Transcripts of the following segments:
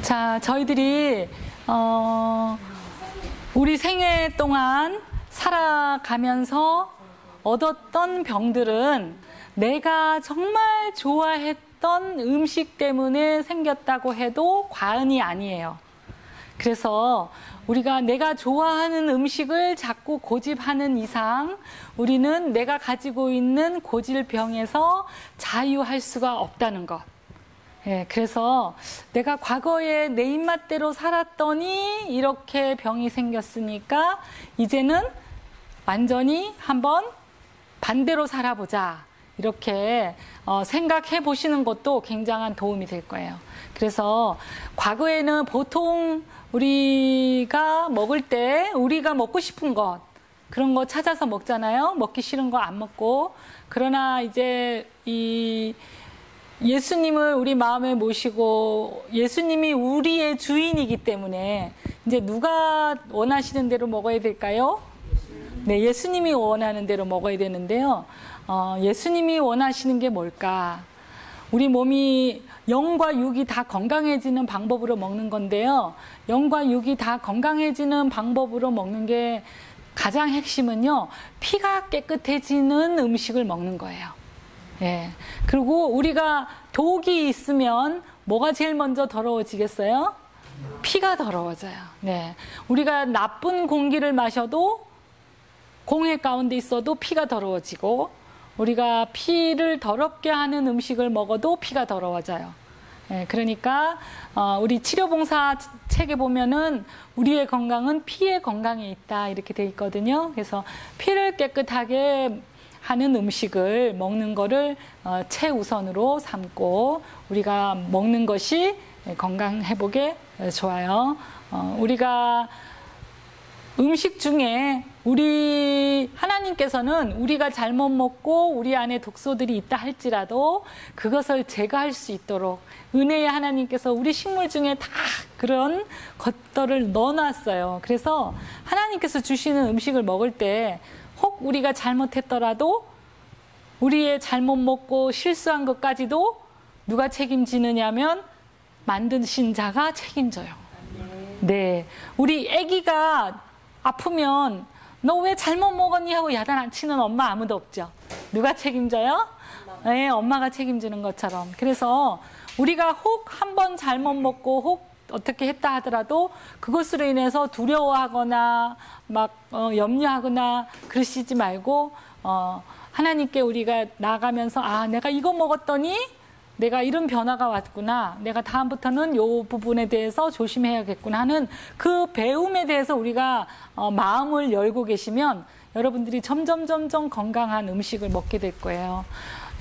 자, 저희들이 우리 생애 동안 살아가면서 얻었던 병들은 내가 정말 좋아했던 음식 때문에 생겼다고 해도 과언이 아니에요. 그래서 우리가 내가 좋아하는 음식을 자꾸 고집하는 이상 우리는 내가 가지고 있는 고질병에서 자유할 수가 없다는 것. 예, 그래서 내가 과거에 내 입맛대로 살았더니 이렇게 병이 생겼으니까 이제는 완전히 한번 반대로 살아보자. 이렇게 생각해 보시는 것도 굉장한 도움이 될 거예요. 그래서 과거에는 보통 우리가 먹을 때 우리가 먹고 싶은 것 그런 거 찾아서 먹잖아요. 먹기 싫은 거 안 먹고. 그러나 이제 이 예수님을 우리 마음에 모시고 예수님이 우리의 주인이기 때문에 이제 누가 원하시는 대로 먹어야 될까요? 네, 예수님이 원하는 대로 먹어야 되는데요. 예수님이 원하시는 게 뭘까? 우리 몸이 영과 육이 다 건강해지는 방법으로 먹는 건데요. 영과 육이 다 건강해지는 방법으로 먹는 게 가장 핵심은요. 피가 깨끗해지는 음식을 먹는 거예요. 예. 그리고 우리가 독이 있으면 뭐가 제일 먼저 더러워지겠어요? 피가 더러워져요. 네. 우리가 나쁜 공기를 마셔도 공해 가운데 있어도 피가 더러워지고 우리가 피를 더럽게 하는 음식을 먹어도 피가 더러워져요. 예, 그러니까 우리 치료봉사 책에 보면은 우리의 건강은 피의 건강에 있다 이렇게 돼 있거든요. 그래서 피를 깨끗하게 하는 음식을 먹는 거를 최우선으로 삼고 우리가 먹는 것이 건강 회복에 좋아요. 우리가 음식 중에 우리 하나님께서는 우리가 잘못 먹고 우리 안에 독소들이 있다 할지라도 그것을 제거할 수 있도록 은혜의 하나님께서 우리 식물 중에 다 그런 것들을 넣어놨어요. 그래서 하나님께서 주시는 음식을 먹을 때 혹 우리가 잘못했더라도 우리의 잘못 먹고 실수한 것까지도 누가 책임지느냐면 만드신 자가 책임져요. 네, 우리 아기가 아프면 너 왜 잘못 먹었니 하고 야단치는 엄마 아무도 없죠. 누가 책임져요? 네, 엄마가 책임지는 것처럼. 그래서 우리가 혹 한 번 잘못 먹고 혹 어떻게 했다 하더라도 그것으로 인해서 두려워하거나 막 염려하거나 그러시지 말고 하나님께 우리가 나가면서 아 내가 이거 먹었더니 내가 이런 변화가 왔구나. 내가 다음부터는 이 부분에 대해서 조심해야겠구나 하는 그 배움에 대해서 우리가 마음을 열고 계시면 여러분들이 점점 건강한 음식을 먹게 될 거예요.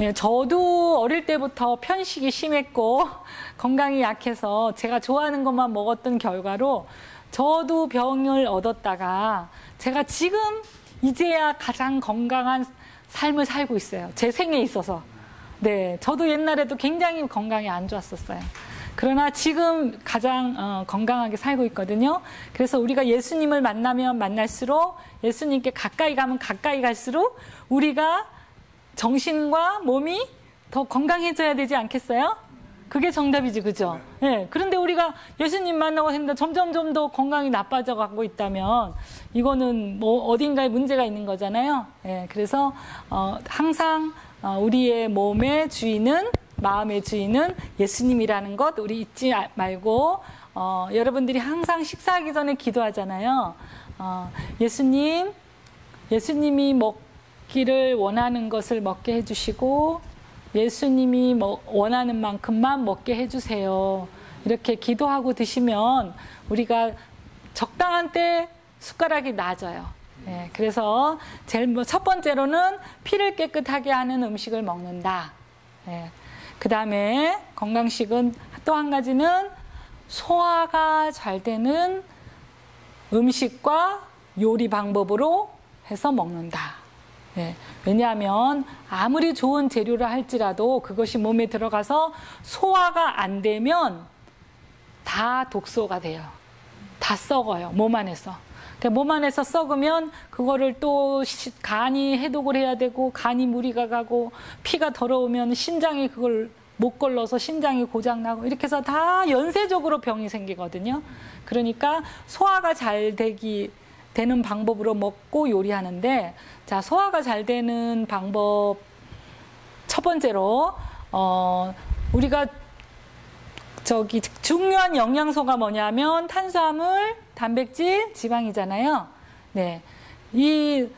예, 저도 어릴 때부터 편식이 심했고 건강이 약해서 제가 좋아하는 것만 먹었던 결과로 저도 병을 얻었다가 제가 지금 이제야 가장 건강한 삶을 살고 있어요. 제 생에 있어서. 네, 저도 옛날에도 굉장히 건강이 안 좋았었어요. 그러나 지금 가장 건강하게 살고 있거든요. 그래서 우리가 예수님을 만나면 만날수록 예수님께 가까이 가면 가까이 갈수록 우리가 정신과 몸이 더 건강해져야 되지 않겠어요? 그게 정답이지, 그죠? 네, 그런데 우리가 예수님 만나고 했는데 점점 더 건강이 나빠져 가고 있다면 이거는 뭐 어딘가에 문제가 있는 거잖아요. 네, 그래서 항상 우리의 몸의 주인은 마음의 주인은 예수님이라는 것 우리 잊지 말고 여러분들이 항상 식사하기 전에 기도하잖아요. 예수님이 먹기를 원하는 것을 먹게 해주시고 예수님이 원하는 만큼만 먹게 해주세요. 이렇게 기도하고 드시면 우리가 적당한 때 숟가락이 낮아요. 네, 그래서 제일 첫 번째로는 피를 깨끗하게 하는 음식을 먹는다. 네, 그 다음에 건강식은 또 한 가지는 소화가 잘 되는 음식과 요리 방법으로 해서 먹는다. 네, 왜냐하면 아무리 좋은 재료라 할지라도 그것이 몸에 들어가서 소화가 안 되면 다 독소가 돼요. 다 썩어요. 몸 안에서. 몸 안에서 썩으면 그거를 또 간이 해독을 해야 되고 간이 무리가 가고 피가 더러우면 심장이 그걸 못 걸러서 신장이 고장나고 이렇게 해서 다 연쇄적으로 병이 생기거든요. 그러니까 소화가 잘 되는 방법으로 먹고 요리하는데, 자, 소화가 잘 되는 방법 첫 번째로 우리가 중요한 영양소가 뭐냐면 탄수화물, 단백질, 지방이잖아요. 네, 이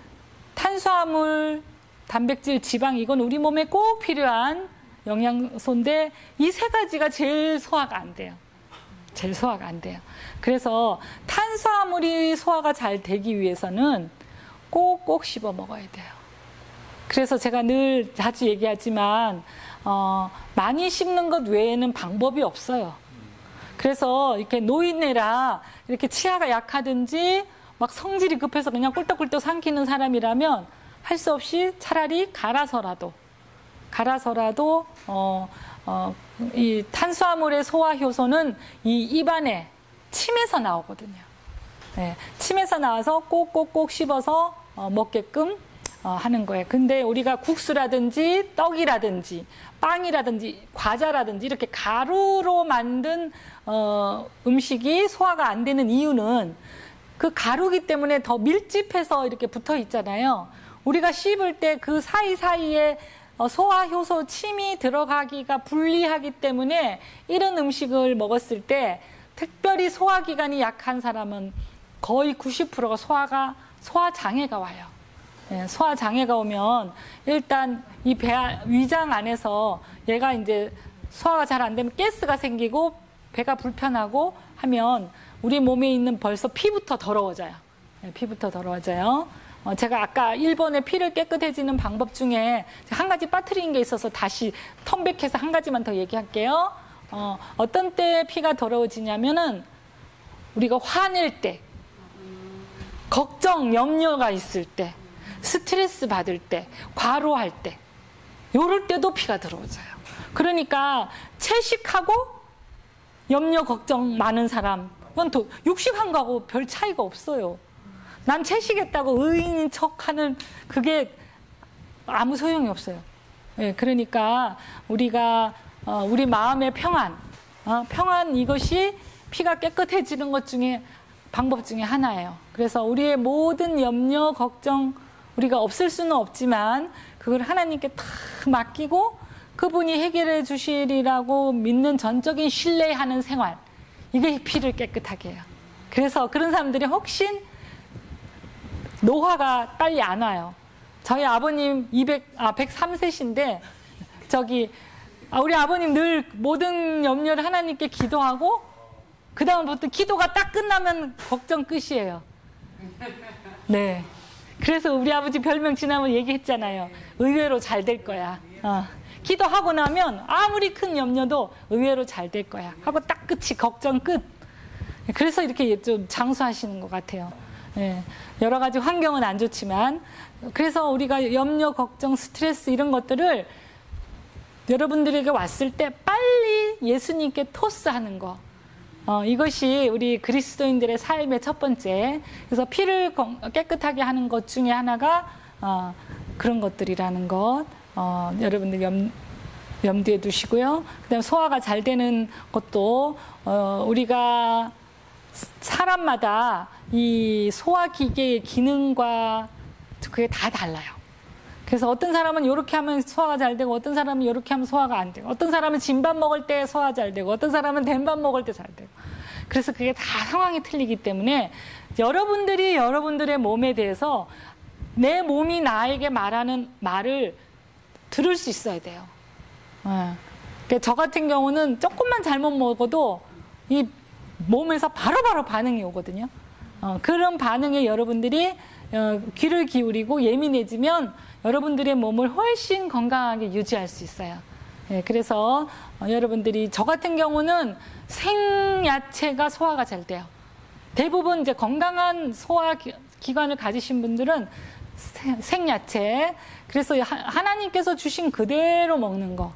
탄수화물, 단백질, 지방 이건 우리 몸에 꼭 필요한 영양소인데 이 세 가지가 제일 소화가 안 돼요. 제일 소화가 안 돼요. 그래서 탄수화물이 소화가 잘 되기 위해서는 꼭꼭 씹어 먹어야 돼요. 그래서 제가 늘 자주 얘기하지만 많이 씹는 것 외에는 방법이 없어요. 그래서 이렇게 노인네라 이렇게 치아가 약하든지 막 성질이 급해서 그냥 꿀떡꿀떡 삼키는 사람이라면 할 수 없이 차라리 갈아서라도 이 탄수화물의 소화 효소는 이 입안에 침에서 나오거든요. 네, 침에서 나와서 꼭꼭꼭 씹어서 먹게끔 하는 거예요. 근데 우리가 국수라든지 떡이라든지 빵이라든지 과자라든지 이렇게 가루로 만든 음식이 소화가 안 되는 이유는 그 가루기 때문에 더 밀집해서 이렇게 붙어 있잖아요. 우리가 씹을 때 그 사이사이에 소화 효소 침이 들어가기가 불리하기 때문에 이런 음식을 먹었을 때 특별히 소화기관이 약한 사람은 거의 90%가 소화장애가 와요. 네, 소화장애가 오면 일단 이 위장 안에서 얘가 이제 소화가 잘 안 되면 가스가 생기고 배가 불편하고 하면 우리 몸에 있는 벌써 피부터 더러워져요. 네, 피부터 더러워져요. 제가 아까 1번의 피를 깨끗해지는 방법 중에 한 가지 빠뜨린 게 있어서 다시 턴백해서 한 가지만 더 얘기할게요. 어떤 때 피가 더러워지냐면은 우리가 화낼 때, 걱정, 염려가 있을 때, 스트레스 받을 때, 과로할 때, 요럴 때도 피가 더러워져요. 그러니까 채식하고 염려, 걱정 많은 사람, 그건 또 육식한 거하고 별 차이가 없어요. 난 채식했다고 의인인 척하는 그게 아무 소용이 없어요. 네, 그러니까 우리가 우리 마음의 평안, 평안 이것이 피가 깨끗해지는 것 중에 방법 중에 하나예요. 그래서 우리의 모든 염려, 걱정 우리가 없을 수는 없지만 그걸 하나님께 다 맡기고 그분이 해결해 주시리라고 믿는 전적인 신뢰하는 생활, 이게 피를 깨끗하게 해요. 그래서 그런 사람들이 혹시 노화가 빨리 안 와요. 저희 아버님 103세신데 우리 아버님 늘 모든 염려를 하나님께 기도하고 그 다음부터 기도가 딱 끝나면 걱정 끝이에요. 네. 그래서 우리 아버지 별명 지난번 얘기했잖아요. 의외로 잘 될 거야. 기도하고 나면 아무리 큰 염려도 의외로 잘 될 거야 하고 딱 끝이 걱정 끝. 그래서 이렇게 좀 장수하시는 것 같아요. 네. 여러 가지 환경은 안 좋지만 그래서 우리가 염려, 걱정, 스트레스 이런 것들을 여러분들에게 왔을 때 빨리 예수님께 토스하는 거, 이것이 우리 그리스도인들의 삶의 첫 번째. 그래서 피를 깨끗하게 하는 것 중에 하나가 그런 것들이라는 것 여러분들 염두에 두시고요. 그다음에 소화가 잘 되는 것도 우리가 사람마다 이 소화기계의 기능과 그게 다 달라요. 그래서 어떤 사람은 이렇게 하면 소화가 잘 되고 어떤 사람은 이렇게 하면 소화가 안 되고 어떤 사람은 진밥 먹을 때 소화 잘 되고 어떤 사람은 된밥 먹을 때 잘 되고 그래서 그게 다 상황이 틀리기 때문에 여러분들이 여러분들의 몸에 대해서 내 몸이 나에게 말하는 말을 들을 수 있어야 돼요. 그러니까 저 같은 경우는 조금만 잘못 먹어도 이 몸에서 바로바로 반응이 오거든요. 그런 반응에 여러분들이 귀를 기울이고 예민해지면 여러분들의 몸을 훨씬 건강하게 유지할 수 있어요. 예, 그래서 여러분들이 저 같은 경우는 생야채가 소화가 잘 돼요. 대부분 이제 건강한 소화 기관을 가지신 분들은 생야채. 그래서 하나님께서 주신 그대로 먹는 거.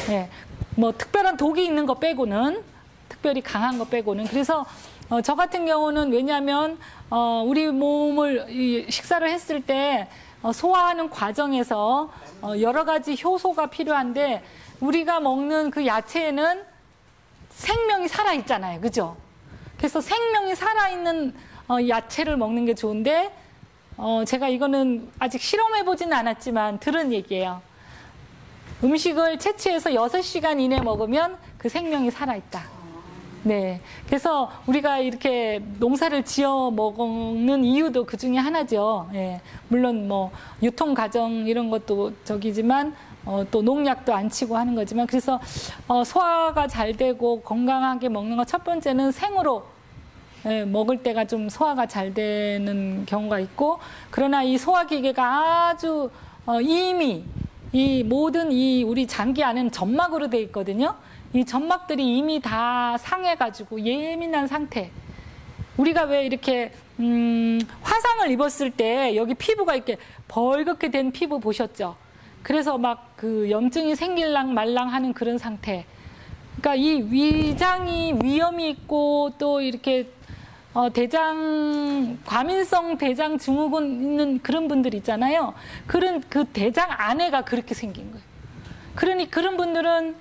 예, 뭐 특별한 독이 있는 거 빼고는 특별히 강한 거 빼고는. 그래서 저 같은 경우는 왜냐하면 우리 몸을 식사를 했을 때 소화하는 과정에서 여러 가지 효소가 필요한데 우리가 먹는 그 야채에는 생명이 살아있잖아요. 그죠? 그래서 생명이 살아있는 야채를 먹는 게 좋은데, 제가 이거는 아직 실험해보지는 않았지만 들은 얘기예요. 음식을 채취해서 6시간 이내 먹으면 그 생명이 살아있다. 네. 그래서 우리가 이렇게 농사를 지어 먹는 이유도 그 중에 하나죠. 예. 물론 뭐 유통 과정 이런 것도 저기지만 또 농약도 안 치고 하는 거지만, 그래서 소화가 잘 되고 건강하게 먹는 거 첫 번째는 생으로 먹을 때가 좀 소화가 잘 되는 경우가 있고, 그러나 이 소화기계가 아주 이미 이 모든 이 우리 장기 안에는 점막으로 돼 있거든요. 이 점막들이 이미 다 상해가지고 예민한 상태. 우리가 왜 이렇게 화상을 입었을 때 여기 피부가 이렇게 벌겋게 된 피부 보셨죠? 그래서 막 그 염증이 생길랑 말랑 하는 그런 상태. 그러니까 이 위장이 위염이 있고 또 이렇게 과민성 대장 증후군 있는 그런 분들 있잖아요. 그 대장 안에가 그렇게 생긴 거예요. 그러니 그런 분들은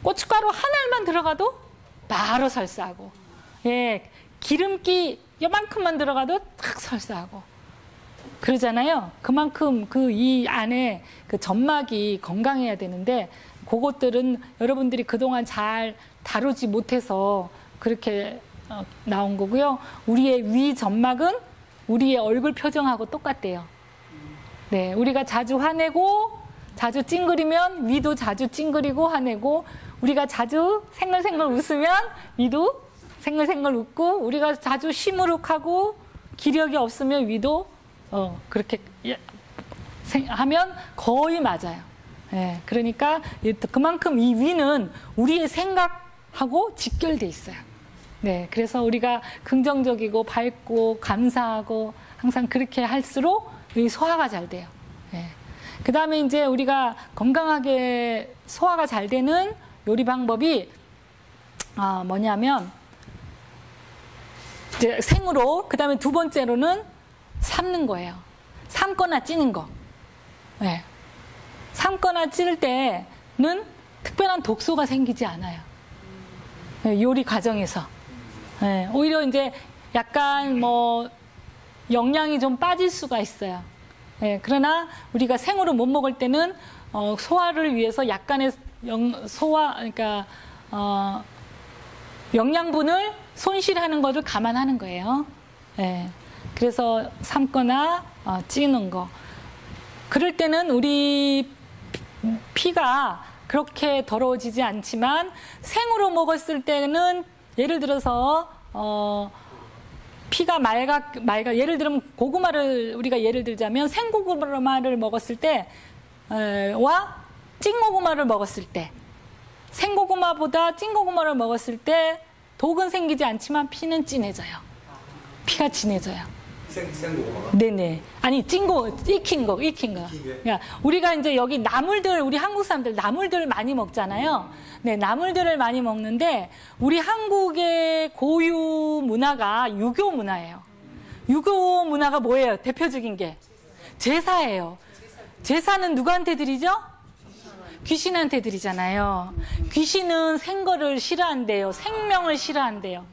고춧가루 한 알만 들어가도 바로 설사하고, 예, 기름기 요만큼만 들어가도 탁 설사하고 그러잖아요. 그만큼 이 안에 그 점막이 건강해야 되는데, 그것들은 여러분들이 그동안 잘 다루지 못해서 그렇게 나온 거고요. 우리의 위 점막은 우리의 얼굴 표정하고 똑같대요. 네, 우리가 자주 화내고 자주 찡그리면 위도 자주 찡그리고 화내고, 우리가 자주 생글생글 웃으면 위도 생글생글 웃고, 우리가 자주 시무룩하고 기력이 없으면 위도 그렇게 하면 거의 맞아요. 예, 그러니까 그만큼 이 위는 우리의 생각하고 직결돼 있어요. 네, 그래서 우리가 긍정적이고 밝고 감사하고 항상 그렇게 할수록 이 소화가 잘 돼요. 예. 그 다음에 이제 우리가 건강하게 소화가 잘 되는 요리 방법이 뭐냐면, 이제 생으로, 그 다음에 두 번째로는 삶는 거예요. 삶거나 찌는 거. 네. 삶거나 찌를 때는 특별한 독소가 생기지 않아요. 네, 요리 과정에서. 네, 오히려 이제 약간 뭐 영양이 좀 빠질 수가 있어요. 네, 그러나 우리가 생으로 못 먹을 때는 소화를 위해서 약간의 그러니까 영양분을 손실하는 것을 감안하는 거예요. 네, 그래서 삶거나 찌는 거. 그럴 때는 우리 피가 그렇게 더러워지지 않지만, 생으로 먹었을 때는 예를 들어서 피가 맑아 예를 들면 고구마를 우리가 예를 들자면, 생고구마를 먹었을 때와 찐고구마를 먹었을 때, 생고구마보다 찐고구마를 먹었을 때 독은 생기지 않지만 피는 진해져요. 피가 진해져요. 생고구마가? 네네. 아니, 익힌 거. 그러니까 우리가 이제 여기 나물들, 우리 한국 사람들 나물들을 많이 먹잖아요. 네, 나물들을 많이 먹는데, 우리 한국의 고유 문화가 유교 문화예요. 유교 문화가 뭐예요? 대표적인 게 제사예요. 제사는 누구한테 드리죠? 귀신한테 드리잖아요. 귀신은 생거를 싫어한대요. 생명을 싫어한대요.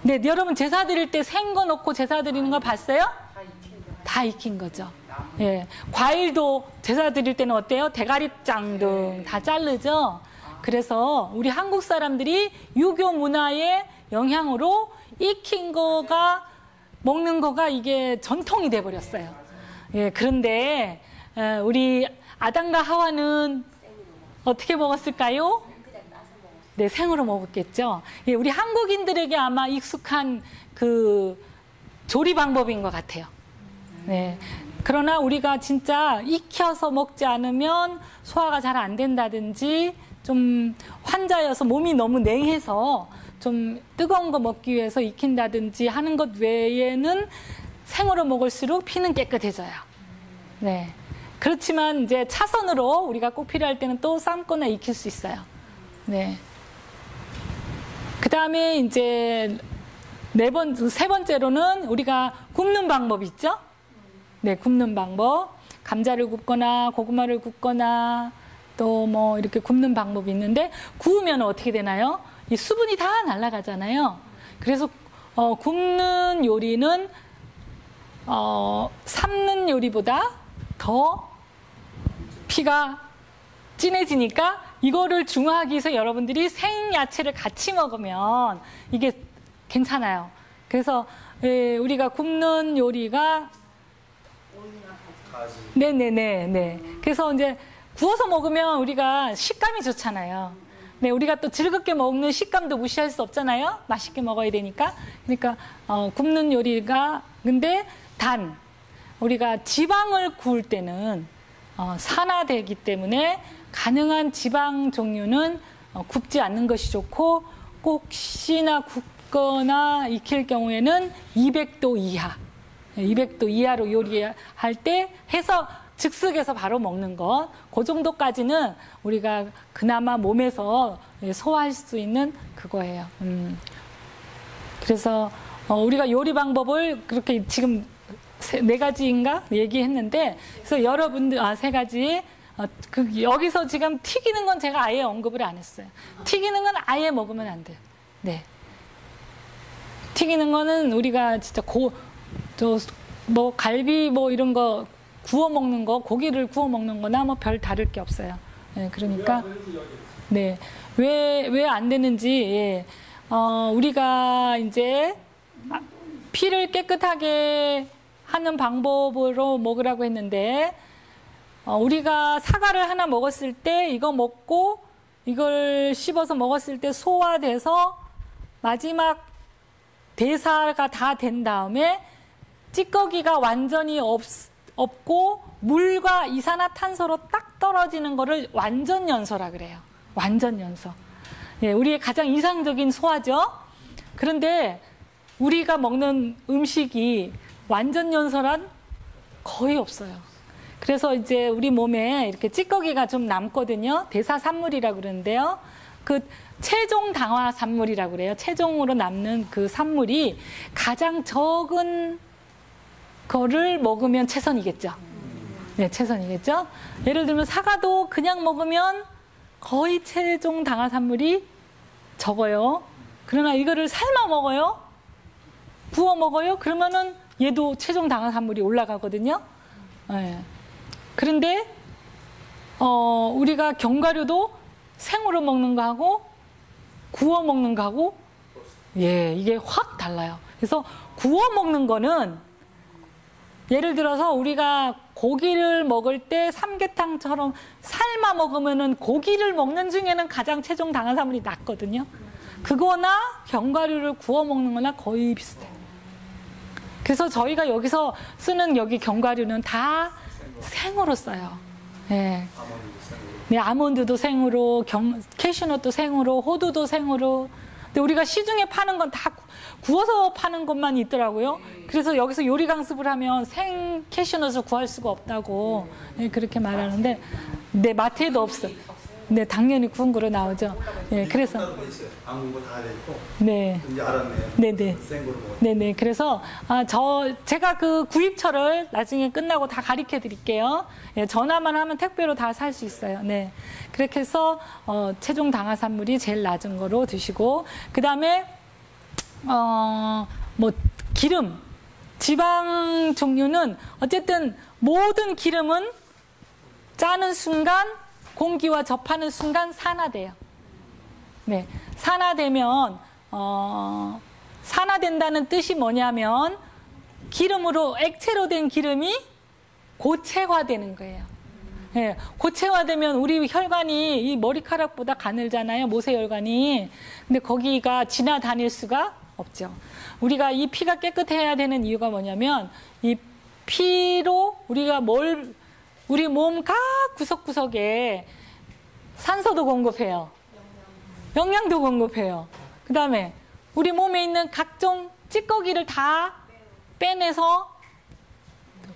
네, 여러분 제사 드릴 때 생거 넣고 제사 드리는 거 봤어요? 다 익힌 거죠. 예, 과일도 제사 드릴 때는 어때요? 대가리장 등 다 자르죠. 그래서 우리 한국 사람들이 유교 문화의 영향으로 익힌 거가 먹는 거가 이게 전통이 돼 버렸어요. 예, 그런데 우리 아담과 하와는 어떻게 먹었을까요? 네, 생으로 먹었겠죠. 예, 우리 한국인들에게 아마 익숙한 그 조리 방법인 것 같아요. 네. 그러나 우리가 진짜 익혀서 먹지 않으면 소화가 잘 안 된다든지, 좀 환자여서 몸이 너무 냉해서 좀 뜨거운 거 먹기 위해서 익힌다든지 하는 것 외에는 생으로 먹을수록 피는 깨끗해져요. 네. 그렇지만 이제 차선으로 우리가 꼭 필요할 때는 또 삶거나 익힐 수 있어요. 네. 그 다음에 이제 세 번째로는 우리가 굽는 방법이 있죠? 네, 굽는 방법. 감자를 굽거나 고구마를 굽거나 또 뭐 이렇게 굽는 방법이 있는데 구우면 어떻게 되나요? 이 수분이 다 날아가잖아요. 그래서 굽는 요리는 삶는 요리보다 더 피가 진해지니까 이거를 중화하기 위해서 여러분들이 생야채를 같이 먹으면 이게 괜찮아요. 그래서 우리가 굽는 요리가 네네네. 그래서 이제 구워서 먹으면 우리가 식감이 좋잖아요. 네, 우리가 또 즐겁게 먹는 식감도 무시할 수 없잖아요. 맛있게 먹어야 되니까. 그러니까 굽는 요리가 근데 우리가 지방을 구울 때는 산화되기 때문에 가능한 지방 종류는 굽지 않는 것이 좋고 혹시나 굽거나 익힐 경우에는 200도 이하, 200도 이하로 요리할 때 해서 즉석에서 바로 먹는 것, 그 정도까지는 우리가 그나마 몸에서 소화할 수 있는 그거예요. 그래서 우리가 요리 방법을 그렇게 지금 4가지인가 얘기했는데, 그래서 여러분들 3가지. 여기서 지금 튀기는 건 제가 아예 언급을 안 했어요. 튀기는 건 아예 먹으면 안 돼요. 네. 튀기는 거는 우리가 진짜 뭐 갈비 뭐 이런 거 구워 먹는 거, 고기를 구워 먹는 거나 뭐 별 다를 게 없어요. 네, 그러니까 네. 왜 안 되는지 우리가 이제 피를 깨끗하게 하는 방법으로 먹으라고 했는데 우리가 사과를 하나 먹었을 때 이거 먹고 이걸 씹어서 먹었을 때 소화돼서 마지막 대사가 다 된 다음에 찌꺼기가 완전히 없고 물과 이산화탄소로 딱 떨어지는 거를 완전연소라 그래요. 완전연소. 예, 우리의 가장 이상적인 소화죠. 그런데 우리가 먹는 음식이 완전연소란 거의 없어요. 그래서 이제 우리 몸에 이렇게 찌꺼기가 좀 남거든요. 대사산물이라고 그러는데요. 그 최종 당화산물이라고 그래요. 최종으로 남는 그 산물이 가장 적은 거를 먹으면 최선이겠죠. 네, 최선이겠죠. 예를 들면 사과도 그냥 먹으면 거의 최종 당화산물이 적어요. 그러나 이거를 삶아 먹어요. 구워 먹어요. 그러면은 얘도 최종 당화산물이 올라가거든요. 네. 그런데 우리가 견과류도 생으로 먹는 거하고 구워 먹는 거하고 이게 확 달라요. 그래서 구워 먹는 거는 예를 들어서 우리가 고기를 먹을 때 삼계탕처럼 삶아 먹으면은 고기를 먹는 중에는 가장 최종 당화산물이 낮거든요. 그거나 견과류를 구워 먹는 거나 거의 비슷해요. 그래서 저희가 여기서 쓰는 여기 견과류는 다 생으로 써요. 네. 네, 아몬드도 생으로, 캐슈넛도 생으로, 호두도 생으로. 근데 우리가 시중에 파는 건 다 구워서 파는 것만 있더라고요. 그래서 여기서 요리 강습을 하면 생 캐슈넛을 구할 수가 없다고 그렇게 말하는데, 네, 마트에도 없어. 네, 당연히 구운 거로 나오죠. 네, 그래서 안 구운 거 다 되고. 네. 이제 알았네요. 네네. 생거로 먹어요. 네네. 그래서 제가 그 구입처를 나중에 끝나고 다 가르쳐 드릴게요. 예, 전화만 하면 택배로 다 살 수 있어요. 네. 그렇게 해서 최종 당화산물이 제일 낮은 거로 드시고, 그 다음에 뭐 기름, 지방 종류는 어쨌든 모든 기름은 짜는 순간, 공기와 접하는 순간 산화돼요. 네, 산화되면 산화된다는 뜻이 뭐냐면 기름으로 액체로 된 기름이 고체화되는 거예요. 네, 고체화되면 우리 혈관이 이 머리카락보다 가늘잖아요. 모세혈관이. 근데 거기가 지나다닐 수가 없죠. 우리가 이 피가 깨끗해야 되는 이유가 뭐냐면 이 피로 우리가 우리 몸 각 구석구석에 산소도 공급해요. 영양도 공급해요. 그 다음에 우리 몸에 있는 각종 찌꺼기를 다 빼내서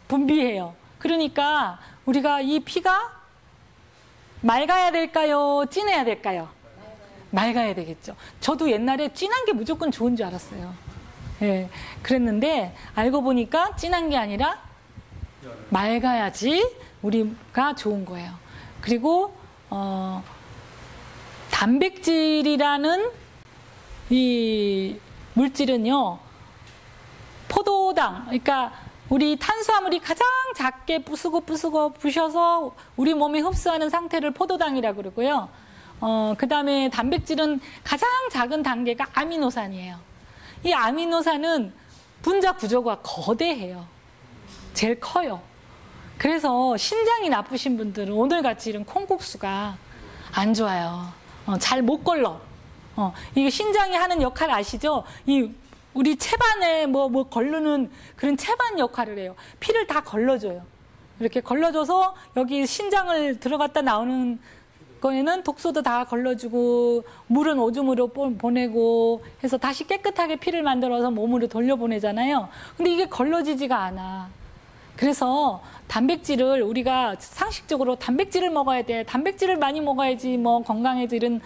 분비해요. 그러니까 우리가 이 피가 맑아야 될까요? 진해야 될까요? 맑아야 되겠죠. 저도 옛날에 진한 게 무조건 좋은 줄 알았어요. 예, 그랬는데 알고 보니까 진한 게 아니라 맑아야지 우리가 좋은 거예요. 그리고 단백질이라는 이 물질은요, 포도당, 그러니까 우리 탄수화물이 가장 작게 부수고 부셔서 우리 몸이 흡수하는 상태를 포도당이라고 그러고요. 그 다음에 단백질은 가장 작은 단계가 아미노산이에요. 이 아미노산은 분자 구조가 거대해요. 제일 커요. 그래서 신장이 나쁘신 분들은 오늘같이 이런 콩국수가 안 좋아요. 잘 못 걸러. 이게 신장이 하는 역할 아시죠? 우리 채반에 뭐 걸르는 그런 채반 역할을 해요. 피를 다 걸러줘요. 이렇게 걸러줘서 여기 신장을 들어갔다 나오는 거에는 독소도 다 걸러주고 물은 오줌으로 보내고 해서 다시 깨끗하게 피를 만들어서 몸으로 돌려보내잖아요. 근데 이게 걸러지지가 않아. 그래서 단백질을 우리가 상식적으로 단백질을 먹어야 돼. 단백질을 많이 먹어야지 뭐 건강해지 이런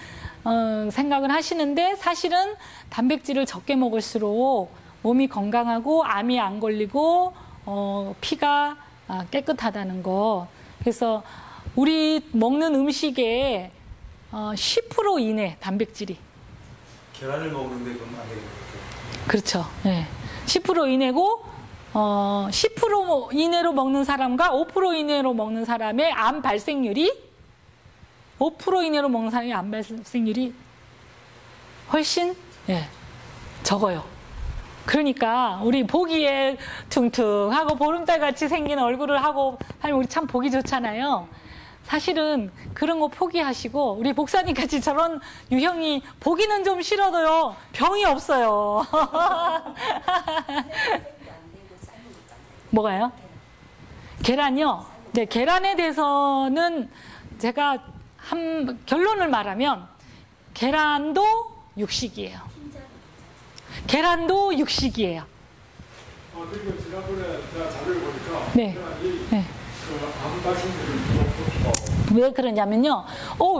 생각을 하시는데 사실은 단백질을 적게 먹을수록 몸이 건강하고 암이 안 걸리고 피가 깨끗하다는 거. 그래서 우리 먹는 음식에 10% 이내 단백질이. 계란을 먹는데 그럼 안 되겠죠. 그렇죠. 네. 10% 이내고 10% 이내로 먹는 사람과 5% 이내로 먹는 사람의 암 발생률이 5% 이내로 먹는 사람의 암 발생률이 훨씬 적어요. 그러니까 우리 보기에 퉁퉁하고 보름달 같이 생긴 얼굴을 하고 하면 우리 참 보기 좋잖아요. 사실은 그런 거 포기하시고 우리 목사님 같이 저런 유형이 보기는 좀 싫어도요 병이 없어요. 뭐가요? 계란이요? 네, 계란에 대해서는 제가 결론을 말하면 계란도 육식이에요. 계란도 육식이에요. 그리고 지난번에 제가 자료를 보니까 네. 네. 왜 그러냐면요.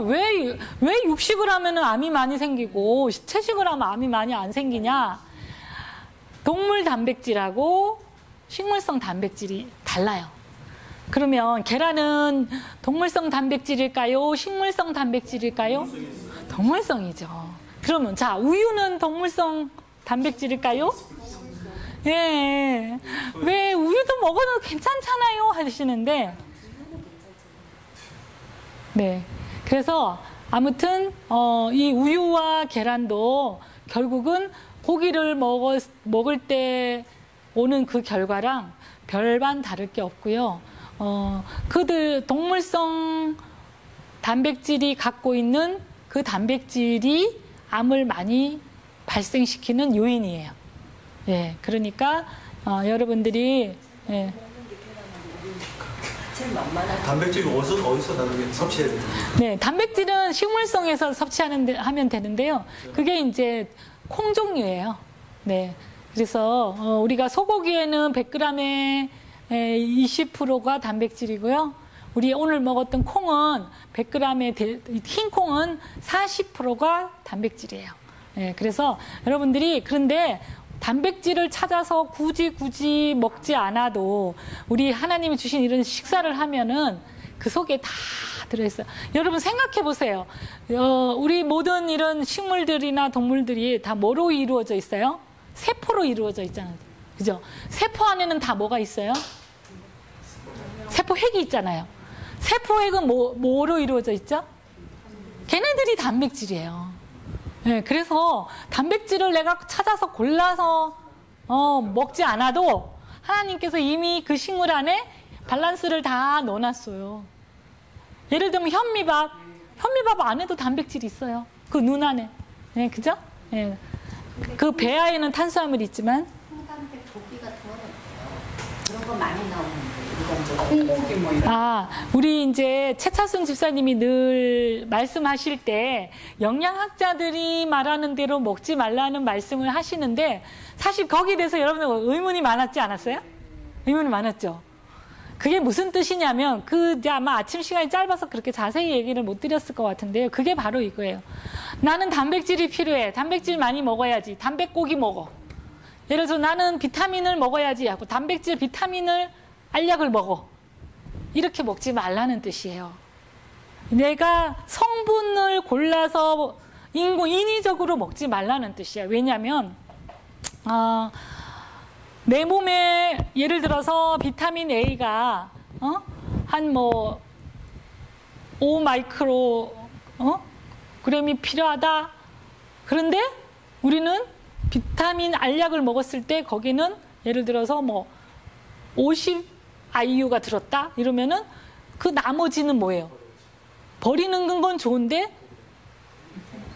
왜 육식을 하면은 암이 많이 생기고 채식을 하면 암이 많이 안 생기냐? 동물 단백질하고 식물성 단백질이 달라요. 그러면 계란은 동물성 단백질일까요? 식물성 단백질일까요? 동물성이죠. 그러면 자, 우유는 동물성 단백질일까요? 예. 왜 우유도 먹어도 괜찮잖아요 하시는데 네. 그래서 아무튼 이 우유와 계란도 결국은 고기를 먹을 때 오는 그 결과랑 별반 다를 게 없고요. 그들 동물성 단백질이 갖고 있는 그 단백질이 암을 많이 발생시키는 요인이에요. 예, 그러니까 여러분들이 단백질이 어디서 나누게 섭취해야 되는지. 네, 단백질은 식물성에서 하면 되는데요. 그게 이제 콩 종류예요. 네, 그래서 우리가 소고기에는 100g에 20%가 단백질이고요. 우리 오늘 먹었던 콩은 100g의 흰 콩은 40%가 단백질이에요. 네, 그래서 여러분들이 그런데 단백질을 찾아서 굳이 먹지 않아도 우리 하나님이 주신 이런 식사를 하면은 그 속에 다 들어있어요. 여러분 생각해 보세요. 우리 모든 이런 식물들이나 동물들이 다 뭐로 이루어져 있어요? 세포로 이루어져 있잖아요. 그죠? 세포 안에는 다 뭐가 있어요? 세포핵이 있잖아요. 세포핵은 뭐로 이루어져 있죠? 걔네들이 단백질이에요. 네, 그래서 단백질을 내가 찾아서 골라서 먹지 않아도 하나님께서 이미 그 식물 안에 밸런스를 다 넣어놨어요. 예를 들면 현미밥 안에도 단백질이 있어요. 그 눈 안에. 네, 그죠? 네. 그 배아에는 탄수화물이 있지만 홍단백 고기 같은 거는 그런 거 많이 나오는데 콩고기 뭐 이런. 우리 이제 최차순 집사님이 늘 말씀하실 때 영양학자들이 말하는 대로 먹지 말라는 말씀을 하시는데 사실 거기에 대해서 여러분들 의문이 많았지 않았어요? 의문이 많았죠. 그게 무슨 뜻이냐면 아마 아침 시간이 짧아서 그렇게 자세히 얘기를 못 드렸을 것 같은데요. 그게 바로 이거예요. 나는 단백질이 필요해. 단백질 많이 먹어야지. 단백고기 먹어. 예를 들어서 나는 비타민을 먹어야지 하고 단백질, 비타민을 알약을 먹어. 이렇게 먹지 말라는 뜻이에요. 내가 성분을 골라서 인위적으로 먹지 말라는 뜻이야. 왜냐하면 내 몸에 예를 들어서 비타민 A가 한 뭐 5 마이크로 그램이 필요하다. 그런데 우리는 비타민 알약을 먹었을 때 거기는 예를 들어서 뭐 50 IU가 들었다. 이러면은 그 나머지는 뭐예요? 버리는 건 좋은데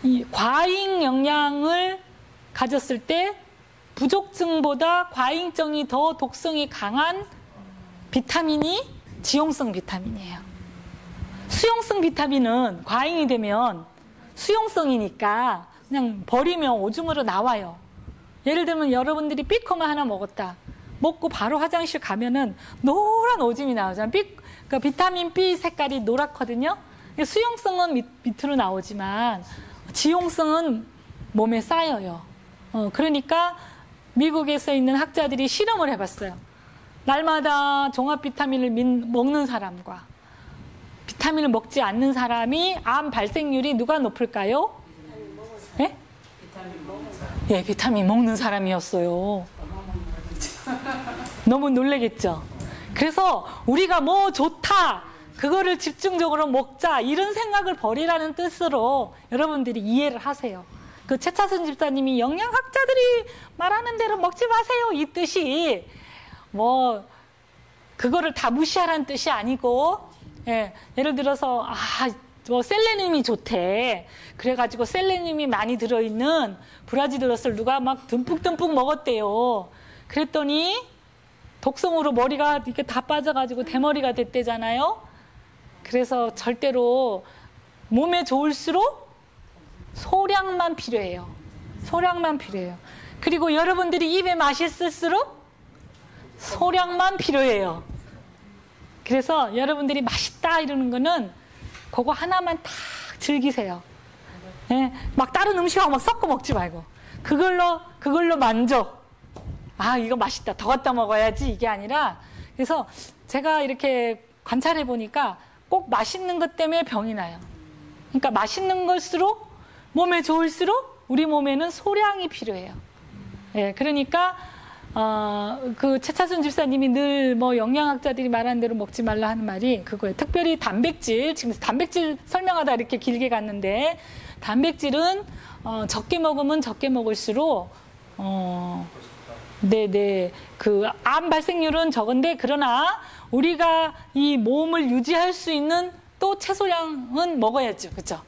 이 과잉 영양을 가졌을 때 부족증보다 과잉증이 더 독성이 강한 비타민이 지용성 비타민이에요. 수용성 비타민은 과잉이 되면 수용성이니까 그냥 버리면 오줌으로 나와요. 예를 들면 여러분들이 삐커마 하나 먹었다. 먹고 바로 화장실 가면은 노란 오줌이 나오잖아요. 그러니까 비타민 B 색깔이 노랗거든요. 수용성은 밑으로 나오지만 지용성은 몸에 쌓여요. 그러니까 미국에서 있는 학자들이 실험을 해봤어요. 날마다 종합 비타민을 먹는 사람과 비타민을 먹지 않는 사람이 암 발생률이 누가 높을까요? 예? 예, 비타민 먹는 사람이었어요. 너무 놀라겠죠? 그래서 우리가 뭐 좋다, 그거를 집중적으로 먹자, 이런 생각을 버리라는 뜻으로 여러분들이 이해를 하세요. 그 최차순 집사님이 영양학자들이 말하는 대로 먹지 마세요, 이 뜻이 뭐 그거를 다 무시하라는 뜻이 아니고, 예, 예를 들어서 뭐 셀레늄이 좋대. 그래가지고 셀레늄이 많이 들어있는 브라지더러스를 누가 막 듬뿍듬뿍 먹었대요. 그랬더니 독성으로 머리가 이렇게 다 빠져가지고 대머리가 됐대잖아요. 그래서 절대로 몸에 좋을수록 소량만 필요해요. 소량만 필요해요. 그리고 여러분들이 입에 맛있을수록 소량만 필요해요. 그래서 여러분들이 맛있다 이러는 거는 그거 하나만 딱 즐기세요. 예, 막 다른 음식하고 막 섞어 먹지 말고 그걸로 만족. 이거 맛있다, 더 갖다 먹어야지, 이게 아니라. 그래서 제가 이렇게 관찰해 보니까 꼭 맛있는 것 때문에 병이 나요. 그러니까 맛있는 걸수록 몸에 좋을수록 우리 몸에는 소량이 필요해요. 예, 그러니까 그 최차순 집사님이 늘 뭐 영양학자들이 말하는 대로 먹지 말라 하는 말이 그거예요. 특별히 단백질, 지금 단백질 설명하다 이렇게 길게 갔는데, 단백질은 적게 먹으면 적게 먹을수록 그 암 발생률은 적은데, 그러나 우리가 이 몸을 유지할 수 있는 또 채소량은 먹어야죠, 그렇죠?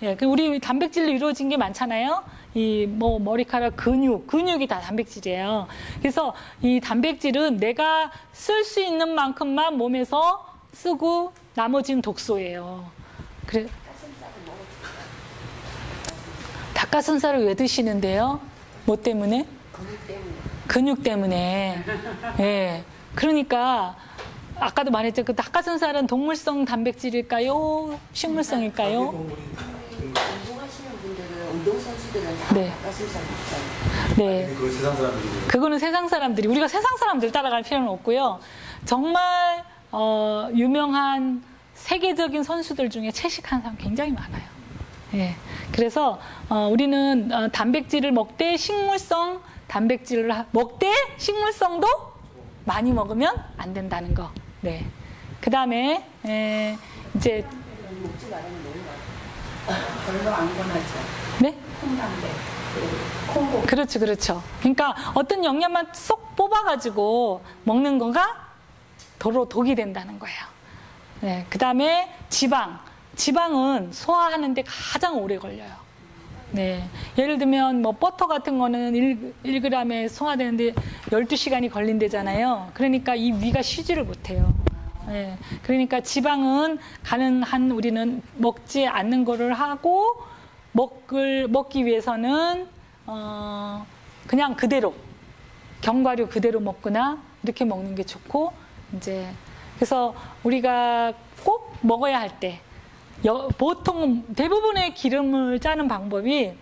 예, 우리 단백질로 이루어진 게 많잖아요. 이 뭐 머리카락, 근육이 다 단백질이에요. 그래서 이 단백질은 내가 쓸 수 있는 만큼만 몸에서 쓰고 나머지는 독소예요. 그래. 닭가슴살을 왜 드시는데요? 뭐 때문에? 근육 때문에. 예. 그러니까 아까도 말했죠. 그 닭가슴살은 동물성 단백질일까요? 식물성일까요? 운동하시는 분들은, 운동선수들은 다 네. 닭가슴살 먹잖아요. 네. 그거 세상 사람들이. 그거는 세상 사람들이, 우리가 세상 사람들 따라갈 필요는 없고요. 정말 유명한 세계적인 선수들 중에 채식하는 사람 굉장히 많아요. 예. 그래서 우리는 단백질을 먹되 식물성 단백질을 먹되 식물성도 많이 먹으면 안 된다는 거. 네. 그 다음에 이제 먹지 말하면 너무 많아요. 별로 안 권하죠. 네? 콩단백, 콩고. 그렇죠. 그러니까 어떤 영양만 쏙 뽑아가지고 먹는 거가 도로 독이 된다는 거예요. 네. 그 다음에 지방은 소화하는데 가장 오래 걸려요. 네. 예를 들면 뭐 버터 같은 거는 1g에 소화되는데 12시간이 걸린대잖아요. 그러니까 이 위가 쉬지를 못해요. 네. 그러니까 지방은 가능한 우리는 먹지 않는 거를 하고, 먹기 위해서는 그냥 그대로 견과류 그대로 먹거나 이렇게 먹는 게 좋고, 이제 그래서 우리가 꼭 먹어야 할 때 보통 대부분의 기름을 짜는 방법이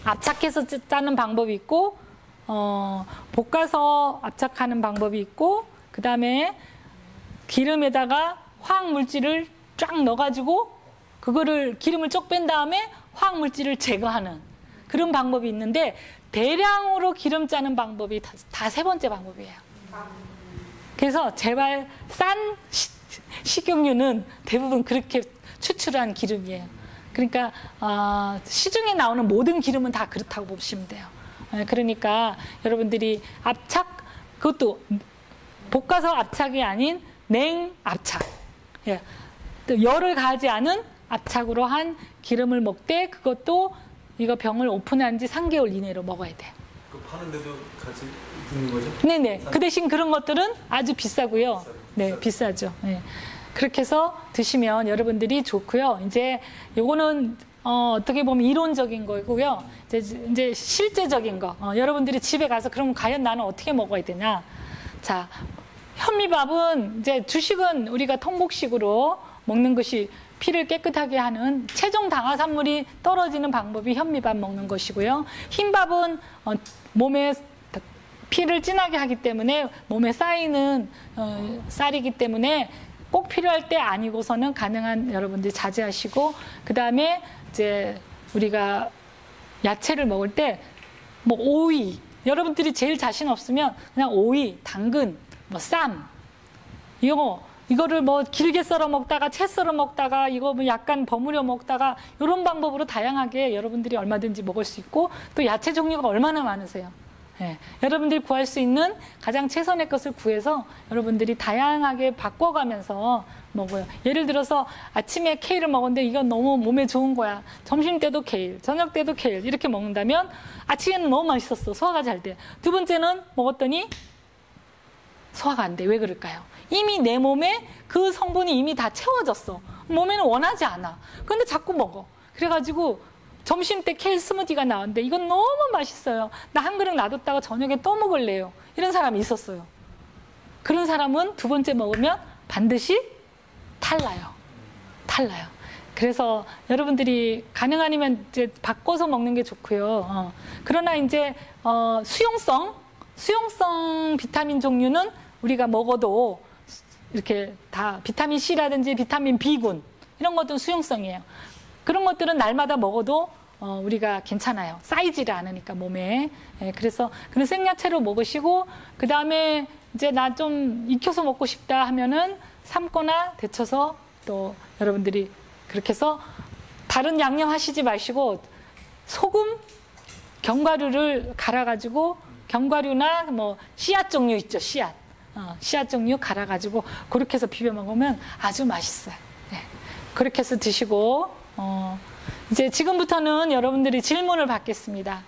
압착해서 짜는 방법이 있고, 볶아서 압착하는 방법이 있고, 그 다음에 기름에다가 화학 물질을 쫙 넣어가지고 그거를 기름을 쪽 뺀 다음에 화학 물질을 제거하는 그런 방법이 있는데 대량으로 기름 짜는 방법이 다 세 번째 방법이에요. 그래서 제발 싼 식용유는 대부분 그렇게 추출한 기름이에요. 그러니까 시중에 나오는 모든 기름은 다 그렇다고 보시면 돼요. 그러니까 여러분들이 압착, 그것도 볶아서 압착이 아닌 냉압착, 예. 또 열을 가하지 않은 압착으로 한 기름을 먹되 그것도 이거 병을 오픈한 지 3개월 이내로 먹어야 돼요. 그 파는데도 같이 있는 거죠? 네네. 그 대신 그런 것들은 아주 비싸고요. 네, 비싸죠. 네. 그렇게 해서 드시면 여러분들이 좋고요. 이제 요거는 어떻게 보면 이론적인 거고요. 이제 실제적인 거. 여러분들이 집에 가서 그럼 과연 나는 어떻게 먹어야 되냐? 자, 현미밥은 이제 주식은 우리가 통곡식으로 먹는 것이 피를 깨끗하게 하는 체중 당화산물이 떨어지는 방법이 현미밥 먹는 것이고요. 흰밥은 몸에 피를 진하게 하기 때문에 몸에 쌓이는 쌀이기 때문에 꼭 필요할 때 아니고서는 가능한 여러분들이 자제하시고, 그 다음에 이제 우리가 야채를 먹을 때 뭐 오이, 여러분들이 제일 자신 없으면 그냥 오이, 당근, 뭐 쌈, 이거를 뭐 길게 썰어 먹다가 채 썰어 먹다가 이거 뭐 약간 버무려 먹다가 이런 방법으로 다양하게 여러분들이 얼마든지 먹을 수 있고, 또 야채 종류가 얼마나 많으세요. 예, 여러분들이 구할 수 있는 가장 최선의 것을 구해서 여러분들이 다양하게 바꿔가면서 먹어요. 예를 들어서 아침에 케일을 먹었는데 이건 너무 몸에 좋은 거야. 점심 때도 케일, 저녁 때도 케일 이렇게 먹는다면 아침에는 너무 맛있었어. 소화가 잘 돼. 두 번째는 먹었더니 소화가 안 돼. 왜 그럴까요? 이미 내 몸에 그 성분이 이미 다 채워졌어. 몸에는 원하지 않아. 그런데 자꾸 먹어. 그래가지고 점심 때 케일 스무디가 나왔는데 이건 너무 맛있어요. 나 한 그릇 놔뒀다가 저녁에 또 먹을래요. 이런 사람이 있었어요. 그런 사람은 두 번째 먹으면 반드시 탈라요. 그래서 여러분들이 가능하면 이제 바꿔서 먹는 게 좋고요. 그러나 이제 수용성 비타민 종류는 우리가 먹어도 이렇게 다 비타민 C라든지 비타민 B군 이런 것들은 수용성이에요. 그런 것들은 날마다 먹어도 우리가 괜찮아요. 쌓이지를 않으니까 몸에. 예, 그래서 그런 생야채로 먹으시고, 그 다음에 이제 나 좀 익혀서 먹고 싶다 하면은 삶거나 데쳐서 또 여러분들이 그렇게 해서 다른 양념 하시지 마시고 소금, 견과류를 갈아가지고 견과류나 뭐 씨앗 종류 있죠. 씨앗 종류 갈아가지고 그렇게 해서 비벼 먹으면 아주 맛있어요. 네. 그렇게 해서 드시고 이제 지금부터는 여러분들이 질문을 받겠습니다.